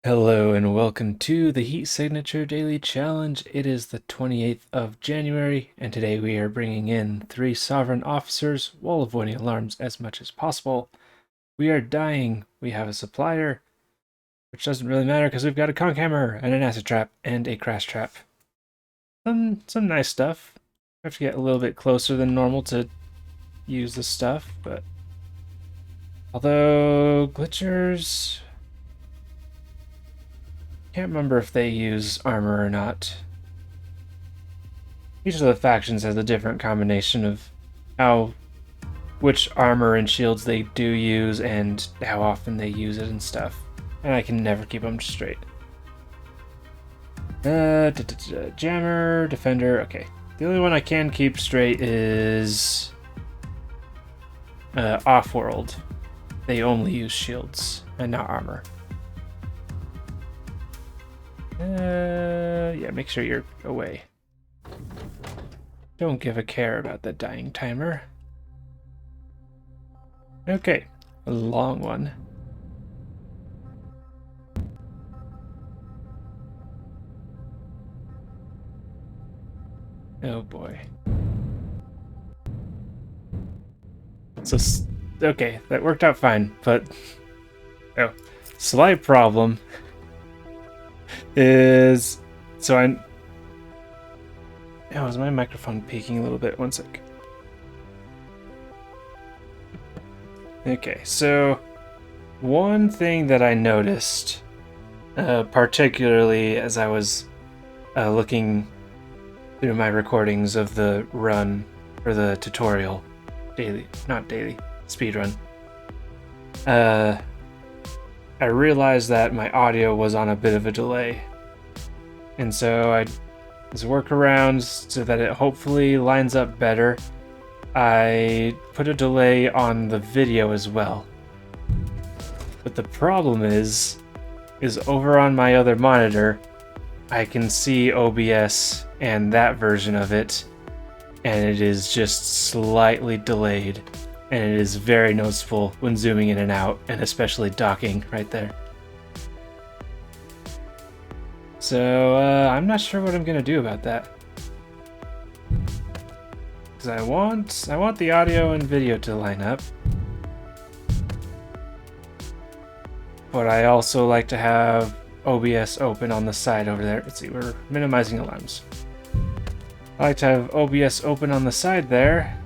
Hello and welcome to the Heat Signature Daily Challenge. It is the 28th of January, and today we are bringing in 3 Sovereign Officers while avoiding alarms as much as possible. We are dying. We have a supplier, which doesn't really matter because we've got a conch hammer and an acid trap and a crash trap. Some nice stuff. I have to get a little bit closer than normal to use this stuff, but although glitchers, can't remember if they use armor or not. Each of the factions has a different combination of which armor and shields they do use and how often they use it and stuff. And I can never keep them straight. Jammer, defender, okay. The only one I can keep straight is Off-World. They only use shields and not armor. Yeah, make sure you're away. Don't give a care about the dying timer. Okay, a long one. Oh boy. So, okay, that worked out fine, but slight problem is is my microphone peaking a little bit? One sec. Okay, so one thing that I noticed, particularly as I was looking through my recordings of the run for the tutorial, speed run, I realized that my audio was on a bit of a delay. And so as a workaround so that it hopefully lines up better, I put a delay on the video as well. But the problem is over on my other monitor, I can see OBS and that version of it, and it is just slightly delayed. And it is very noticeable when zooming in and out, and especially docking right there. So I'm not sure what I'm gonna do about that, because I want the audio and video to line up, but I also like to have OBS open on the side over there. Let's see, we're minimizing alarms. I like to have OBS open on the side there,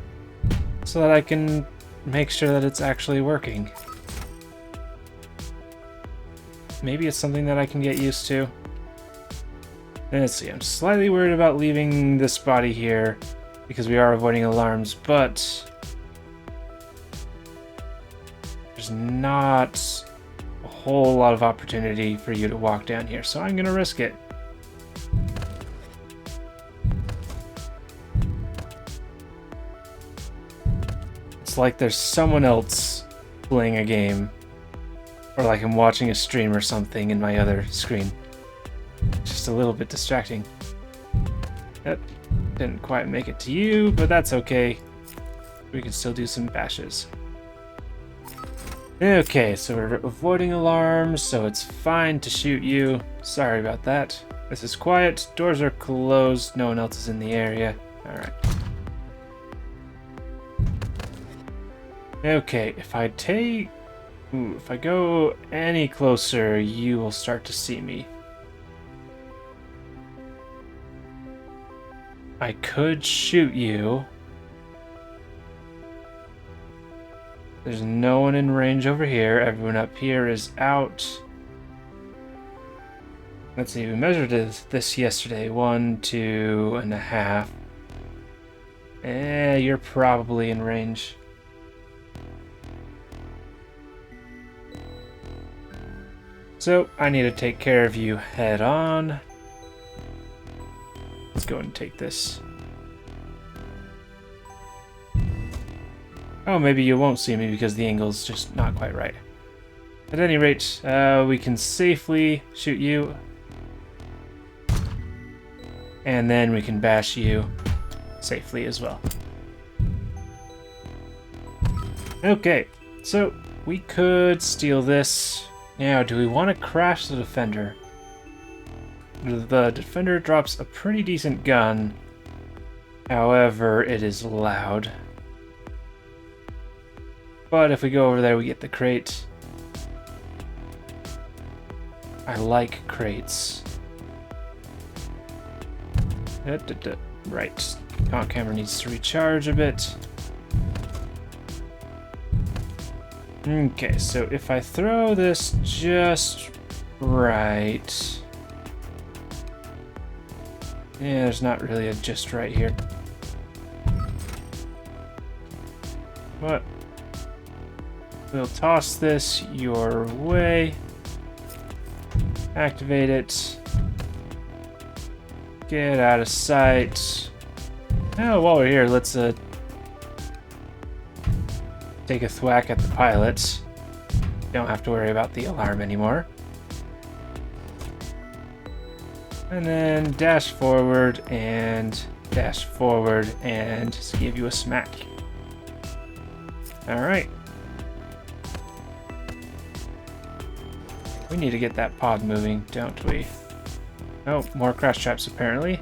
so that I can make sure that it's actually working. Maybe it's something that I can get used to. And let's see, I'm slightly worried about leaving this body here because we are avoiding alarms, but there's not a whole lot of opportunity for you to walk down here, so I'm gonna risk it. It's like there's someone else playing a game, or like I'm watching a stream or something in my other screen. Just a little bit distracting. That didn't quite make it to you, but that's okay. We can still do some bashes. Okay, so we're avoiding alarms, so it's fine to shoot you. Sorry about that. This is quiet, doors are closed, no one else is in the area. Alright. Okay, if I go any closer, you will start to see me. I could shoot you. There's no one in range over here. Everyone up here is out. Let's see, we measured this yesterday. 1, 2.5. You're probably in range. So, I need to take care of you head on. Let's go and take this. Oh, maybe you won't see me because the angle's just not quite right. At any rate, we can safely shoot you. And then we can bash you safely as well. Okay, so we could steal this. Now, do we want to crash the Defender? The Defender drops a pretty decent gun. However, it is loud. But if we go over there, we get the crate. I like crates. Right. Comp camera needs to recharge a bit. Okay, so if I throw this just right... Yeah, there's not really a just right here. But we'll toss this your way. Activate it. Get out of sight. Oh, while we're here, let's take a thwack at the pilot. Don't have to worry about the alarm anymore. And then dash forward and just give you a smack. Alright. We need to get that pod moving, don't we? Oh, more crash traps apparently.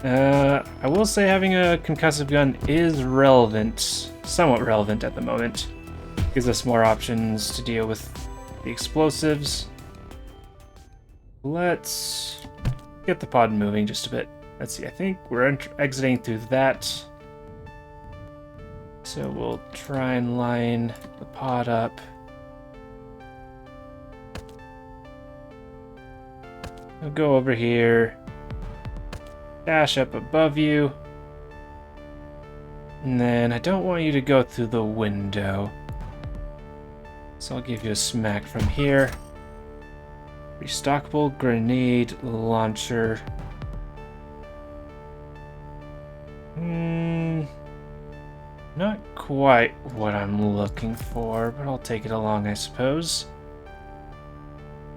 I will say having a concussive gun is relevant, somewhat relevant at the moment. Gives us more options to deal with the explosives. Let's get the pod moving just a bit. Let's see, I think we're exiting through that. So we'll try and line the pod up. We'll go over here. Dash up above you. And then I don't want you to go through the window. So I'll give you a smack from here. Restockable grenade launcher. Not quite what I'm looking for, but I'll take it along, I suppose.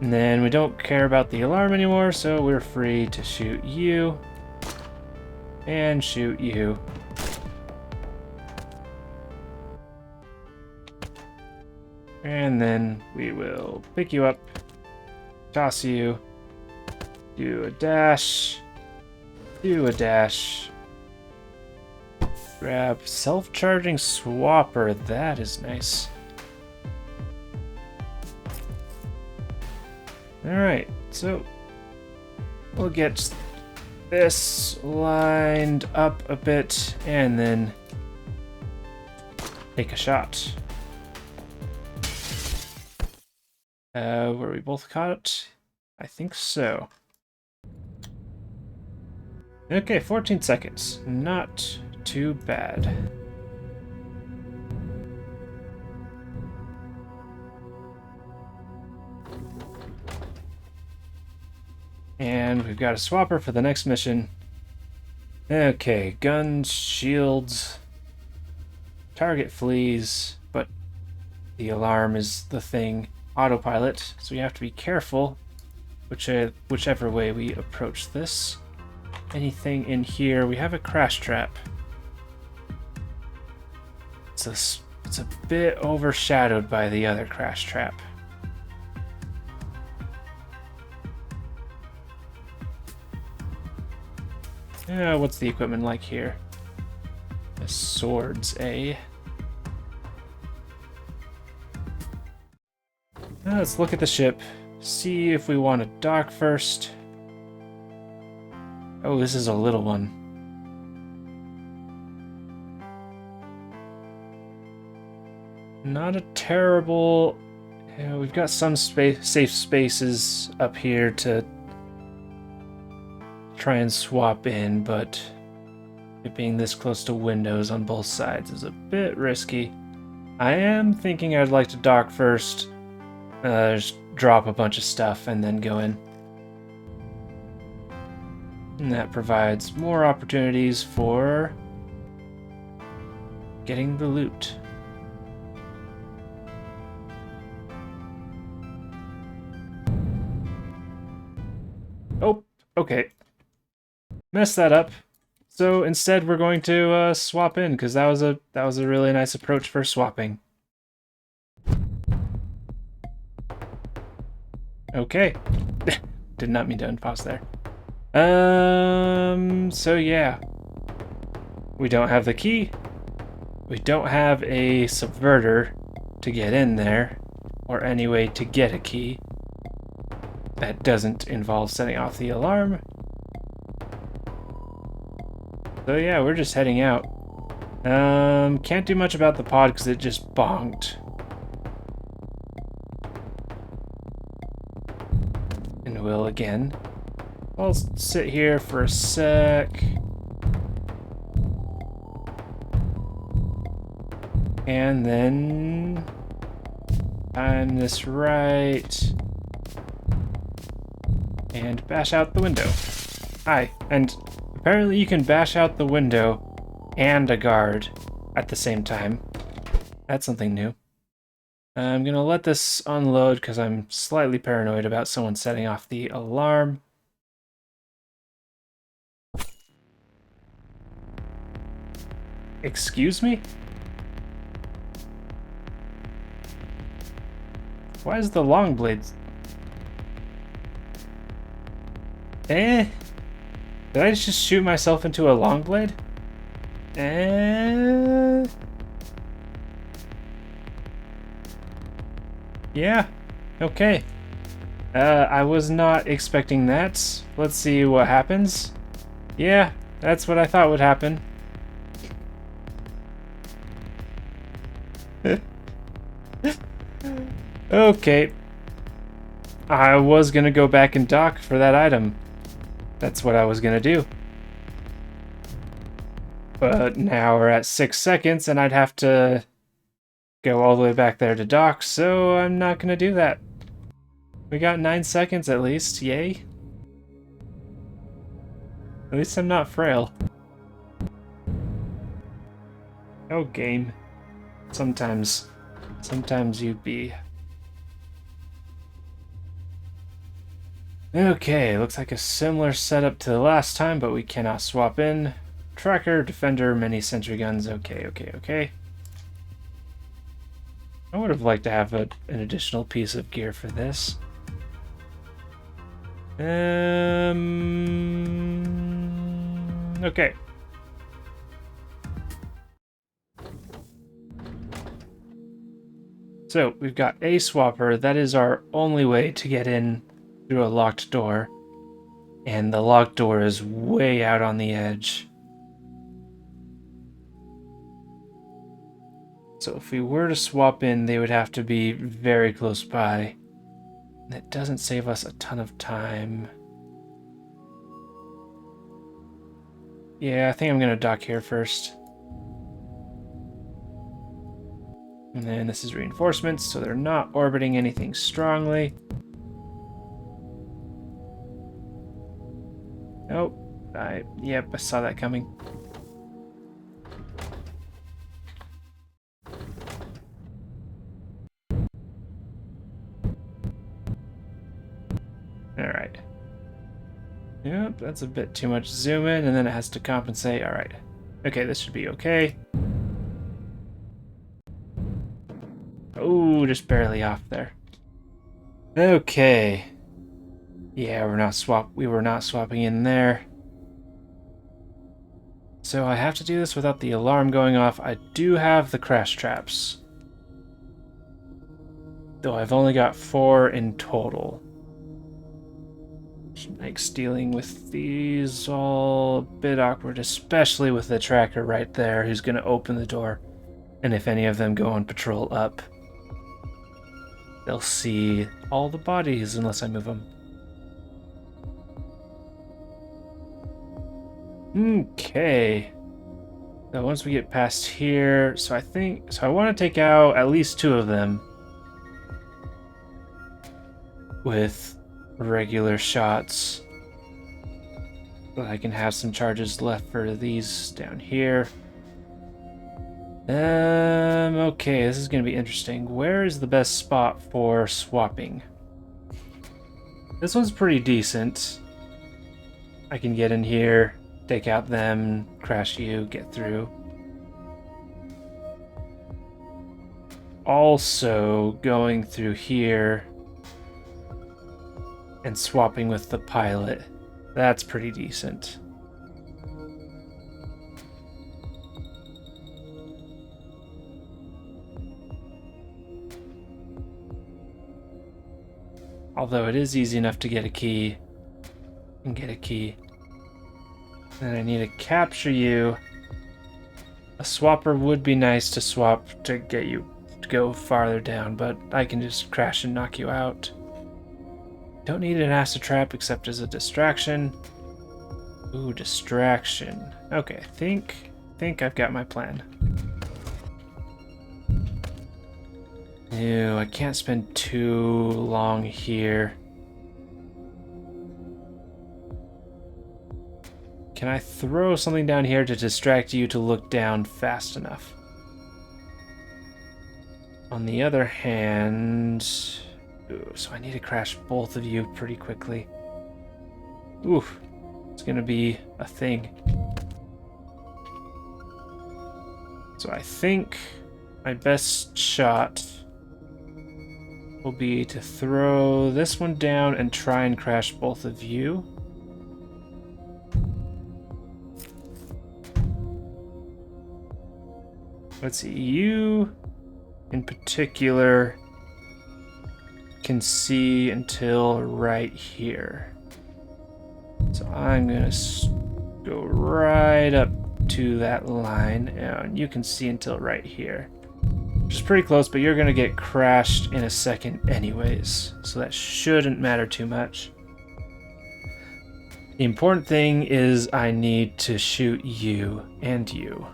And then we don't care about the alarm anymore, so we're free to shoot you. And shoot you. And then we will pick you up, toss you, do a dash, grab self-charging swapper, that is nice. Alright, so we'll get this lined up a bit and then take a shot. Were we both caught? I think so. Okay, 14 seconds. Not too bad. And we've got a swapper for the next mission. Okay, guns, shields, target flees, but the alarm is the thing. Autopilot, so we have to be careful whichever way we approach this. Anything in here? We have a crash trap. It's a bit overshadowed by the other crash trap. What's the equipment like here? The swords, eh? Let's look at the ship, see if we want to dock first. Oh, this is a little one. Not a terrible... we've got some safe spaces up here to try and swap in, but it being this close to windows on both sides is a bit risky. I am thinking I'd like to dock first. Just drop a bunch of stuff and then go in. And that provides more opportunities for getting the loot. Oh, okay. Messed that up. So instead, we're going to swap in because that was a really nice approach for swapping. Okay, did not mean to unpause there. So yeah, we don't have the key. We don't have a subverter to get in there, or any way to get a key. That doesn't involve setting off the alarm. So yeah, we're just heading out. Can't do much about the pod because it just bonked. And will again. I'll sit here for a sec. And then time this right. And bash out the window. Hi, and apparently you can bash out the window and a guard at the same time. That's something new. I'm gonna let this unload because I'm slightly paranoid about someone setting off the alarm. Excuse me? Why is the long blades? Did I just shoot myself into a long blade? Yeah, okay. I was not expecting that. Let's see what happens. Yeah, that's what I thought would happen. Okay. I was gonna go back and dock for that item. That's what I was gonna do. But now we're at 6 seconds and I'd have to go all the way back there to dock, so I'm not gonna do that. We got 9 seconds at least, yay. At least I'm not frail. Oh, game. Sometimes you be. Okay, looks like a similar setup to the last time, but we cannot swap in. Tracker, defender, many sentry guns. Okay. I would have liked to have an additional piece of gear for this. Okay. So, we've got a swapper. That is our only way to get in through a locked door. And the locked door is way out on the edge. So if we were to swap in, they would have to be very close by. That doesn't save us a ton of time. Yeah, I think I'm gonna dock here first. And then this is reinforcements, so they're not orbiting anything strongly. Nope. Yep, I saw that coming. Alright. Yep, that's a bit too much zoom in, and then it has to compensate. Alright. Okay, this should be okay. Oh, just barely off there. Okay. Yeah, we were not swapping in there. So I have to do this without the alarm going off. I do have the crash traps. Though I've only got 4 in total. Which makes dealing with these all a bit awkward, especially with the tracker right there who's going to open the door. And if any of them go on patrol up, they'll see all the bodies unless I move them. Okay. So once we get past here, I want to take out at least 2 of them with regular shots. But I can have some charges left for these down here. Okay, this is gonna be interesting. Where is the best spot for swapping? This one's pretty decent. I can get in here. take out them, crash you, get through. Also, going through here and swapping with the pilot. That's pretty decent. Although it is easy enough to get a key and get a key. Then I need to capture you. A swapper would be nice to swap to get you to go farther down, but I can just crash and knock you out. Don't need an acid trap except as a distraction. Ooh, distraction. Okay, I think I've got my plan. Ew, I can't spend too long here. Can I throw something down here to distract you to look down fast enough? On the other hand... Ooh, so I need to crash both of you pretty quickly. Ooh, it's gonna be a thing. So I think my best shot will be to throw this one down and try and crash both of you. Let's see, you in particular can see until right here. So I'm gonna go right up to that line, and you can see until right here. Which is pretty close, but you're gonna get crashed in a second anyways, so that shouldn't matter too much. The important thing is I need to shoot you and you.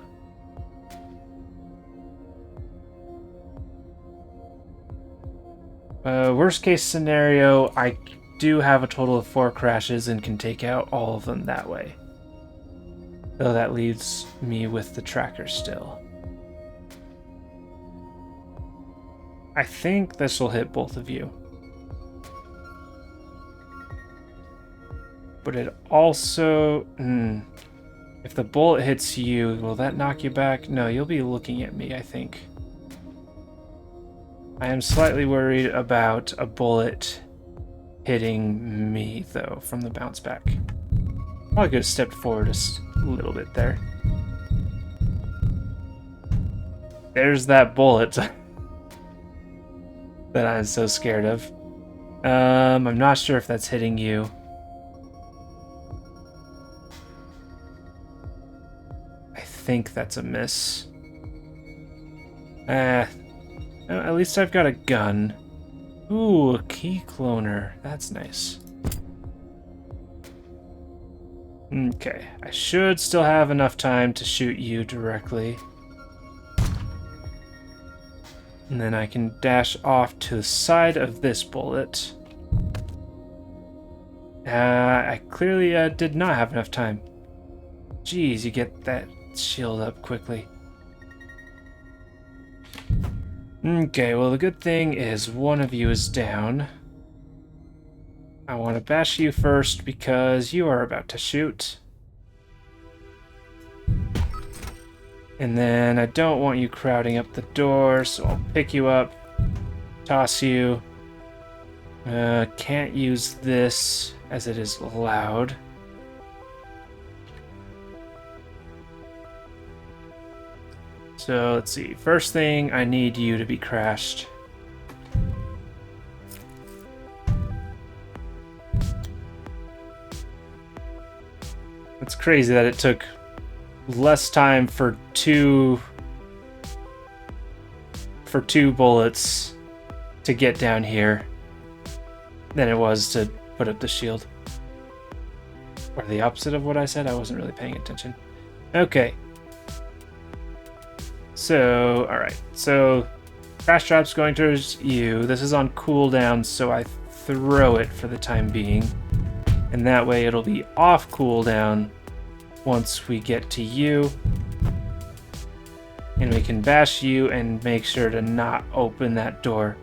Worst case scenario, I do have a total of 4 crashes and can take out all of them that way. Though that leaves me with the tracker still. I think this will hit both of you. But it also... if the bullet hits you, will that knock you back? No, you'll be looking at me, I think. I am slightly worried about a bullet hitting me, though, from the bounce back. Probably could have stepped forward just a little bit there. There's that bullet that I'm so scared of. I'm not sure if that's hitting you. I think that's a miss. At least I've got a gun. Ooh, a key cloner. That's nice. Okay, I should still have enough time to shoot you directly. And then I can dash off to the side of this bullet. I clearly did not have enough time. Jeez, you get that shield up quickly. Okay, well the good thing is one of you is down. I want to bash you first because you are about to shoot. And then I don't want you crowding up the door, so I'll pick you up, toss you. Can't use this as it is loud. So let's see. First thing, I need you to be crashed. It's crazy that it took less time for two bullets to get down here than it was to put up the shield. Or the opposite of what I said, I wasn't really paying attention. Okay. So, alright. So, crash trap's going towards you. This is on cooldown, so I throw it for the time being. And that way it'll be off cooldown once we get to you. And we can bash you and make sure to not open that door,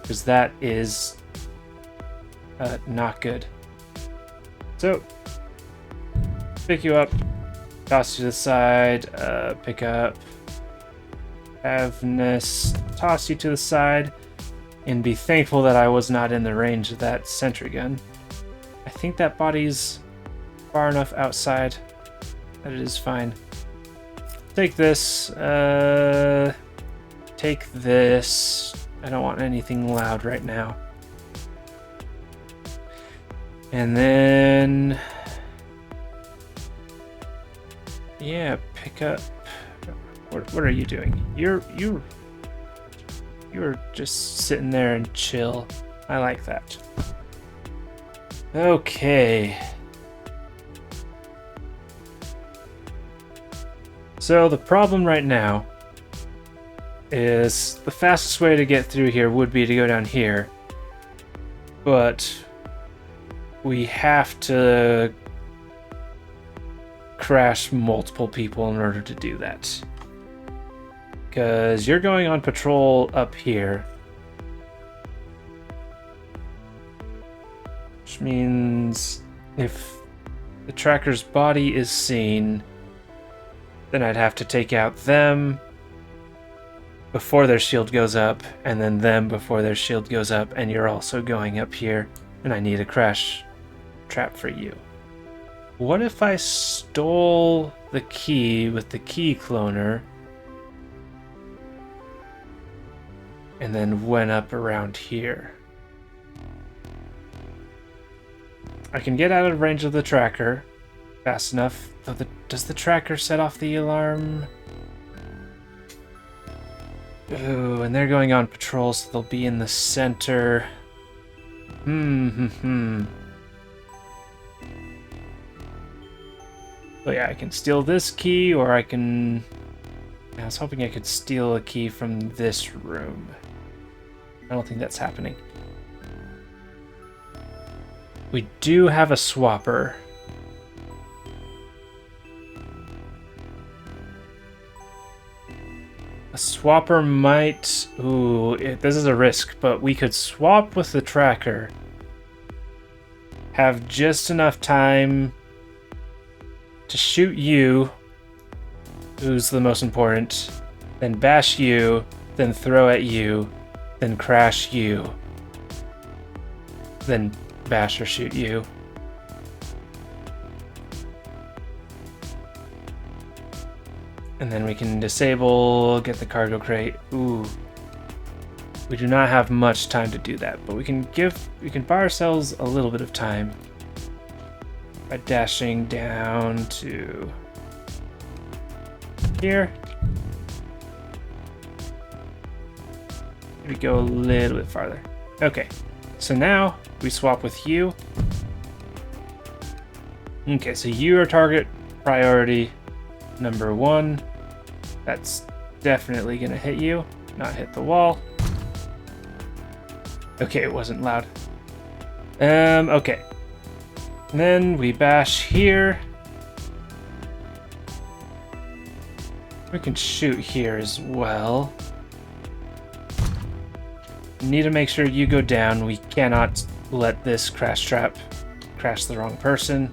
because that is not good. So, pick you up, toss you to the side, pick up Avnus, toss you to the side, and be thankful that I was not in the range of that sentry gun. I think that body's far enough outside that it is fine. Take this, take this. I don't want anything loud right now. And then, yeah, pick up. What are you doing? You're just sitting there and chill. I like that. Okay. So the problem right now is the fastest way to get through here would be to go down here, but we have to crash multiple people in order to do that. Because you're going on patrol up here, which means if the tracker's body is seen, then I'd have to take out them before their shield goes up, and then them before their shield goes up, and you're also going up here, and I need a crash trap for you. What if I stole the key with the key cloner and then went up around here? I can get out of range of the tracker fast enough. Does the tracker set off the alarm? Ooh, and they're going on patrol, so they'll be in the center. Oh yeah, I can steal this key, or I can... I was hoping I could steal a key from this room. I don't think that's happening. We do have a swapper. A swapper might... Ooh, this is a risk, but we could swap with the tracker. Have just enough time to shoot you, who's the most important, then bash you, then throw at you, then crash you, then bash or shoot you. And then we can disable, get the cargo crate. Ooh. We do not have much time to do that, but we can buy ourselves a little bit of time by dashing down to here. Maybe go a little bit farther. Okay, so now we swap with you. Okay, so you are target priority number 1. That's definitely gonna hit you, not hit the wall. Okay, it wasn't loud. Okay. And then we bash here. We can shoot here as well. Need to make sure you go down. We cannot let this crash trap crash the wrong person.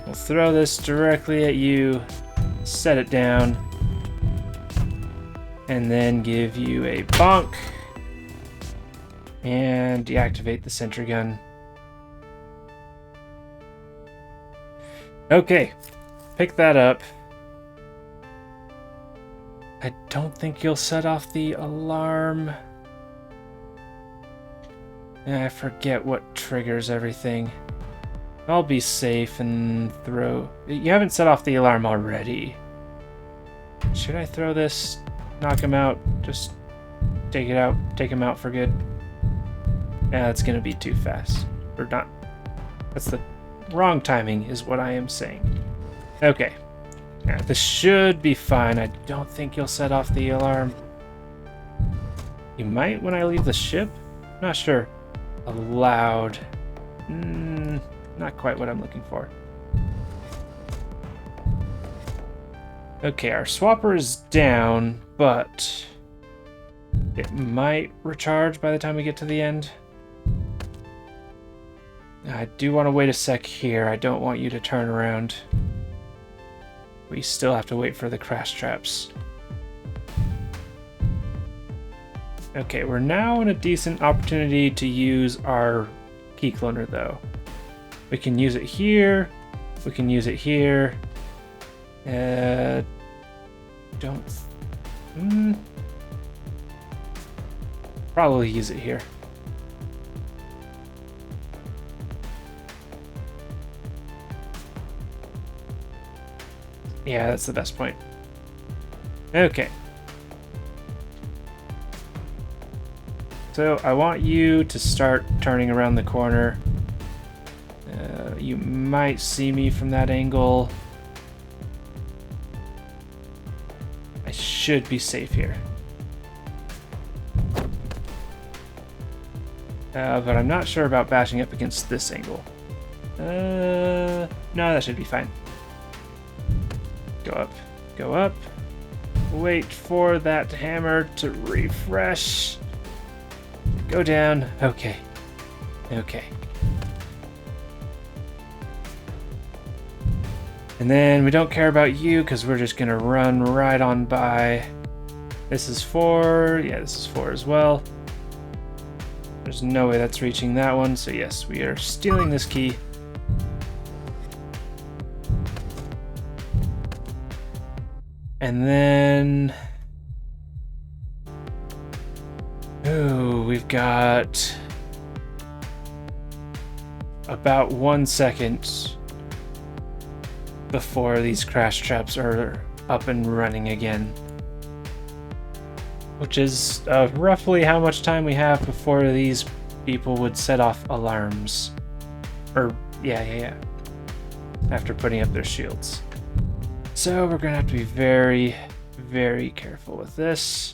We'll throw this directly at you, set it down, and then give you a bonk and deactivate the sentry gun. Okay, pick that up. I don't think you'll set off the alarm. I forget what triggers everything. I'll be safe and throw... You haven't set off the alarm already. Should I throw this? Knock him out? Just take it out. Take him out for good. Yeah, it's gonna be too fast. Or not. That's the wrong timing is what I am saying. Okay. Yeah, this should be fine. I don't think you'll set off the alarm. You might when I leave the ship? Not sure. Allowed. Not quite what I'm looking for. Okay, our swapper is down, but it might recharge by the time we get to the end. I do want to wait a sec here. I don't want you to turn around. We still have to wait for the crash traps. Okay, we're now in a decent opportunity to use our key cloner, though. We can use it here. We can use it here. Probably use it here. Yeah, that's the best point. Okay. So I want you to start turning around the corner. You might see me from that angle. I should be safe here. But I'm not sure about bashing up against this angle. No, that should be fine. Go up, go up. Wait for that hammer to refresh. Go down. Okay. Okay. And then we don't care about you because we're just going to run right on by. This is 4. Yeah, this is 4 as well. There's no way that's reaching that one. So yes, we are stealing this key. And then... ooh, we've got about 1 second before these crash traps are up and running again. Which is roughly how much time we have before these people would set off alarms. Or, yeah. After putting up their shields. So we're gonna have to be very, very careful with this.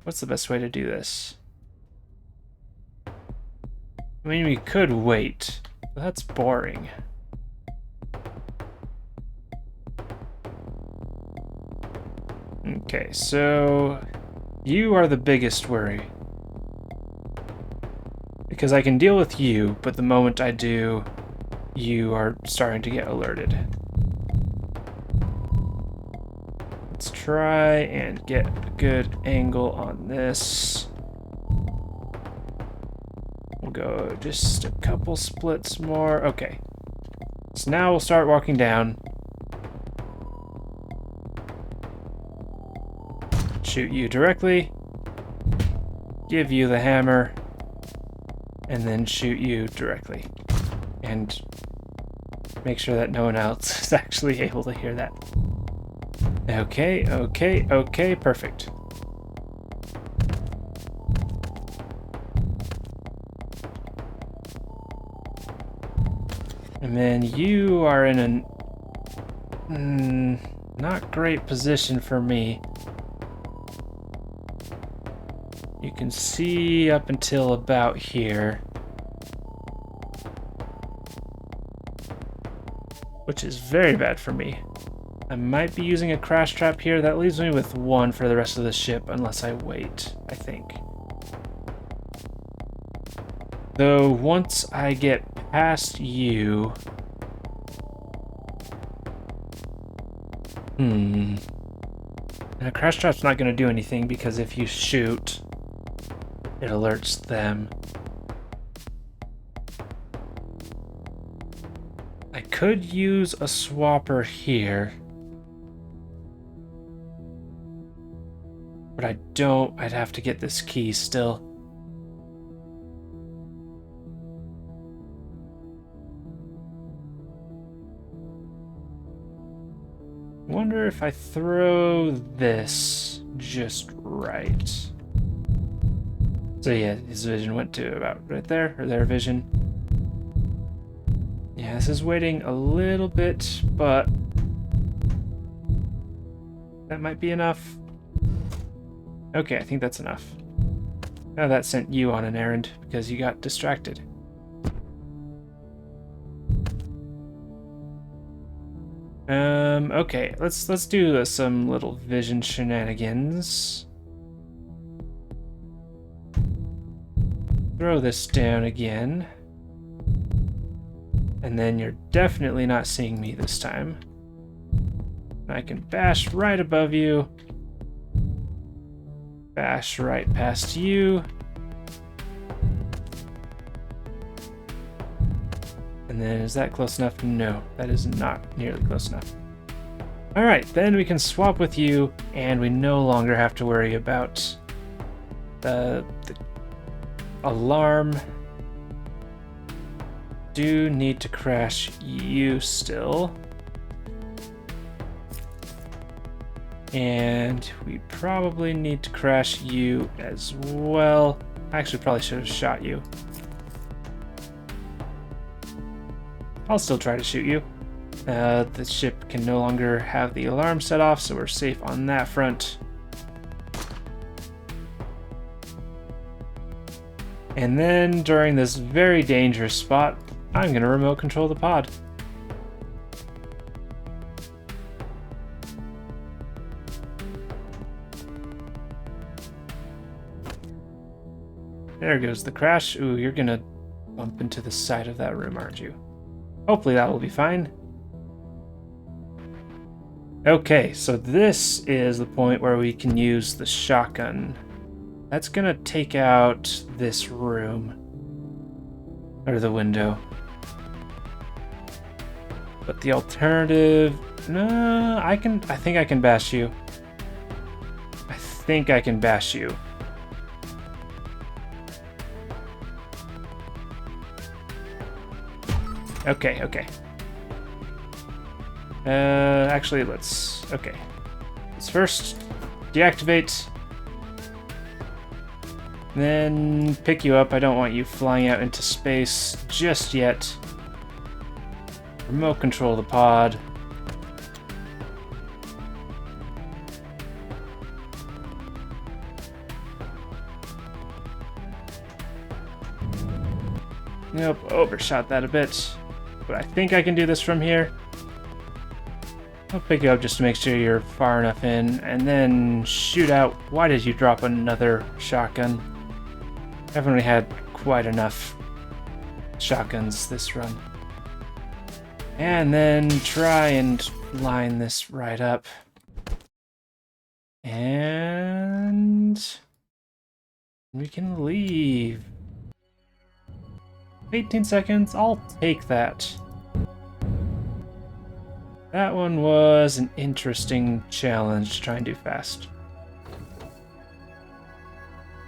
What's the best way to do this? I mean, we could wait, but that's boring. Okay, so you are the biggest worry. Because I can deal with you, but the moment I do, you are starting to get alerted. Let's try and get a good angle on this. We'll go just a couple splits more. Okay. So now we'll start walking down. Shoot you directly. Give you the hammer. And then shoot you directly. And make sure that no one else is actually able to hear that. Okay, perfect. And then you are in a not great position for me. You can see up until about here. Which is very bad for me. I might be using a crash trap here. That leaves me with 1 for the rest of the ship, unless I wait, I think. Though, once I get past you... And a crash trap's not going to do anything, because if you shoot, it alerts them. I could use a swapper here. But I don't. I'd have to get this key still. Wonder if I throw this just right. So yeah, his vision went to about right there, or their vision. Yeah, this is waiting a little bit, but that might be enough. Okay, I think that's enough. Now that sent you on an errand because you got distracted. Okay, let's do some little vision shenanigans. throw this down again. And then you're definitely not seeing me this time. I can bash right above you. Bash right past you. And then is that close enough? No, that is not nearly close enough. Alright, then we can swap with you, and we no longer have to worry about the alarm. Do need to crash you still. And we probably need to crash you as well. I actually probably should have shot you. I'll still try to shoot you. The ship can no longer have the alarm set off, so we're safe on that front. And then, during this very dangerous spot, I'm going to remote control the pod. There goes the crash. Ooh, you're going to bump into the side of that room, aren't you? Hopefully that will be fine. Okay, so this is the point where we can use the shotgun. That's gonna take out this room. Or the window. But the alternative... No, I think I can bash you. I think I can bash you. Okay, okay. Actually, let's... Okay. Let's first deactivate. Then pick you up. I don't want you flying out into space just yet. Remote control the pod. Nope, overshot that a bit. But I think I can do this from here. I'll pick you up just to make sure you're far enough in, and then shoot out. Why did you drop another shotgun? Haven't really had quite enough shotguns this run. And then try and line this right up. And we can leave. 18 seconds, I'll take that. That one was an interesting challenge to try and do fast.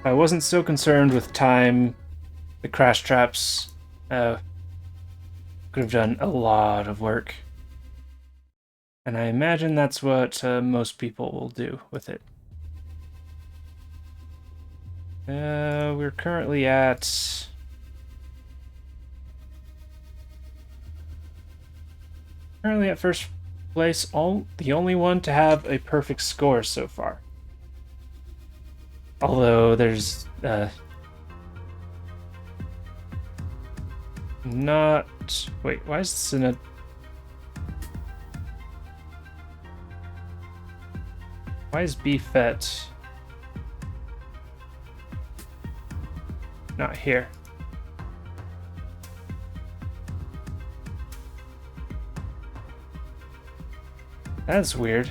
I wasn't so concerned with time. The crash traps could have done a lot of work. And I imagine that's what most people will do with it. We're currently at... Currently at first place, the only one to have a perfect score so far. Although there's not... Wait, why is this in a... Why is BFET not here? That's weird.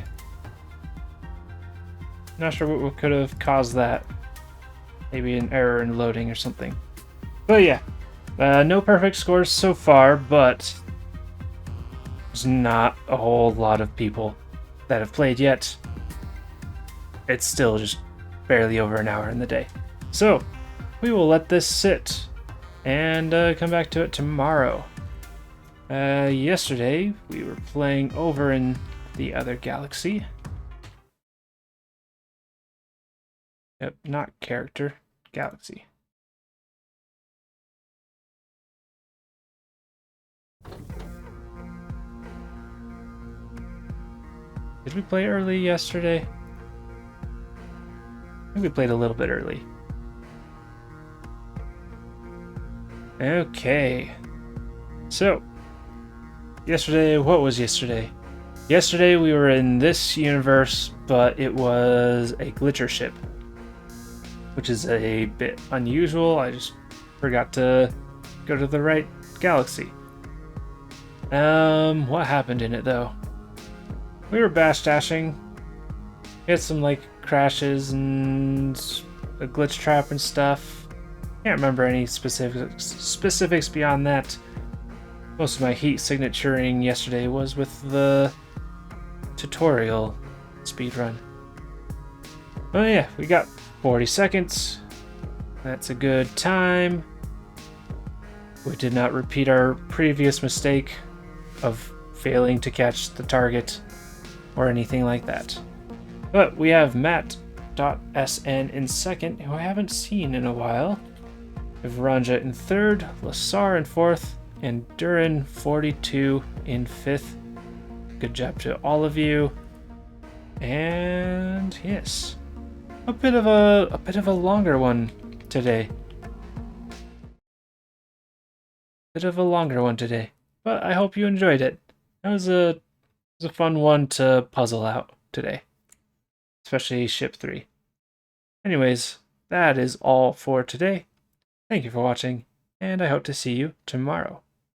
Not sure what could have caused that. Maybe an error in loading or something. But yeah, no perfect scores so far, but there's not a whole lot of people that have played yet. It's still just barely over an hour in the day. So, we will let this sit and come back to it tomorrow. Yesterday, we were playing over in the other galaxy. Yep, not character, galaxy. Did we play early yesterday? I think we played a little bit early. Okay. So, yesterday, what was yesterday? Yesterday we were in this universe, but it was a glitcher ship, which is a bit unusual. I just forgot to go to the right galaxy. What happened in it though? We were bash dashing. We had some like crashes and a glitch trap and stuff. Can't remember any specifics beyond that. Most of my heat signaturing yesterday was with the tutorial speedrun. Oh yeah, we got 40 seconds. That's a good time. We did not repeat our previous mistake of failing to catch the target or anything like that. But we have Matt.sn in second, who I haven't seen in a while. We have Ranja in third, Lasar in fourth, and Durin42 in fifth. Good job to all of you. And yes, a bit of a longer one today. But I hope you enjoyed it. It was a fun one to puzzle out today, especially ship 3. Anyways, that is all for today. Thank you for watching, and I hope to see you tomorrow.